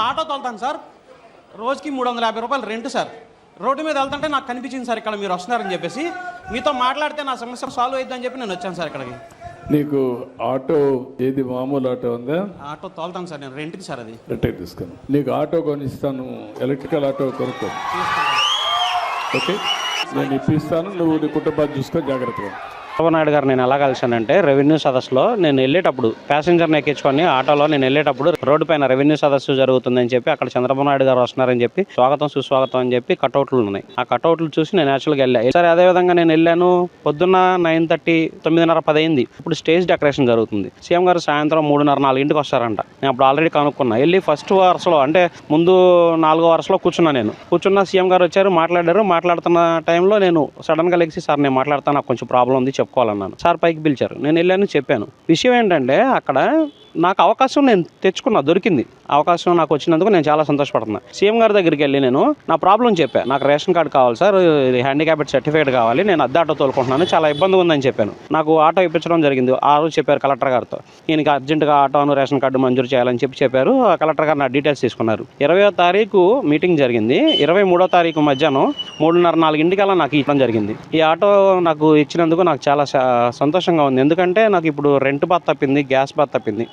Auto తోలుతాను sir, రోజుకి 350 రూపాయలు rent sir. Road మీద వెళ్తుంటే నాకు కనిపించింది సార్ ఇక్కడ మీరు వస్తున్నారని చెప్పేసి, మీతో మాట్లాడితే నా సమస్య సాల్వ్ అవుతుందని చెప్పి నేను వచ్చాను సార్ ఇక్కడికి. నీకు ఆటో ఏది మామూలు ఆటో ఉందా? ఆటో తోలుతాను సార్ నేను, రెంట్కి సార్ అది. రెంట్కి తీసుకుని నీకు ఆటో కొనిస్తాను, ఎలక్ట్రికల్ ఆటో కొనుక్కో. ఓకే, నేను ఇప్పిస్తాను, నువ్వు నీ కుటుంబాన్ని చూసుకో జాగ్రత్తగా. చంద్రబాబు నాయుడు గారు నేను ఎలా కలిశానంటే రెవెన్యూ సదస్సులో నేను వెళ్ళేటప్పుడు ప్యాసింజర్ని ఎక్కించుకొని ఆటోలో నేను వెళ్ళేటప్పుడు రోడ్డు పైన రెవెన్యూ సదస్సు జరుగుతుందని చెప్పి అక్కడ చంద్రబాబు నాయుడు గారు వస్తున్నారని చెప్పి స్వాగతం సుస్వాగతం అని చెప్పి కట్అవుట్లు ఉన్నాయి. ఆ కట్అవుట్లు చూసి నేను యాక్చువల్గా వెళ్ళాను. సరే అదేవిధంగా నేను వెళ్ళాను. పొద్దున్న 9:30, 9:30, 10 అయింది. ఇప్పుడు స్టేజ్ డెకరేషన్ జరుగుతుంది. సీఎం గారు సాయంత్రం 3:30, 4 వస్తారంట. నేను అప్పుడు ఆల్రెడీ కనుక్కున్నా. వెళ్ళి ఫస్ట్ వరుసలో అంటే ముందు 4వ వరుసలో కూర్చున్నా. నేను కూర్చున్న సీఎం గారు వచ్చారు, మాట్లాడారు. మాట్లాడుతున్న టైంలో నేను సడన్గా లెగిసి సార్ నేను మాట్లాడతాను, నాకు కొంచెం ప్రాబ్లం ఉంది చెప్పుకోవాలన్నాను. సార్ పైకి పిలిచారు, నేను వెళ్ళాను చెప్పాను. విషయం ఏంటంటే అక్కడ నాకు అవకాశం నేను తెచ్చుకున్నా, దొరికింది అవకాశం నాకు వచ్చినందుకు నేను చాలా సంతోషపడుతున్నా. సీఎం గారి దగ్గరికి వెళ్ళి నేను నా ప్రాబ్లం చెప్పాను. నాకు రేషన్ కార్డు కావాలి సార్, హ్యాండిక్యాప్డ్ సర్టిఫికేట్ కావాలి, నేను అద్దె ఆటో తోలుకుంటున్నాను, చాలా ఇబ్బంది ఉందని చెప్పాను. నాకు ఆటో ఇప్పించడం జరిగింది. ఆ రోజు చెప్పారు కలెక్టర్ గారితో, ఈయనకి అర్జెంటుగా ఆటోను రేషన్ కార్డు మంజూరు చేయాలని చెప్పారు. కలెక్టర్ గారు నా డీటెయిల్స్ తీసుకున్నారు. 20వ తారీఖు మీటింగ్ జరిగింది. 23వ తారీఖు మధ్యాహ్నం 3:30, 4 నాకు ఇవ్వడం జరిగింది. ఈ ఆటో నాకు ఇచ్చినందుకు నాకు చాలా సంతోషంగా ఉంది. ఎందుకంటే నాకు ఇప్పుడు రెంట్ బాధ తప్పింది, గ్యాస్ బాధ తప్పింది.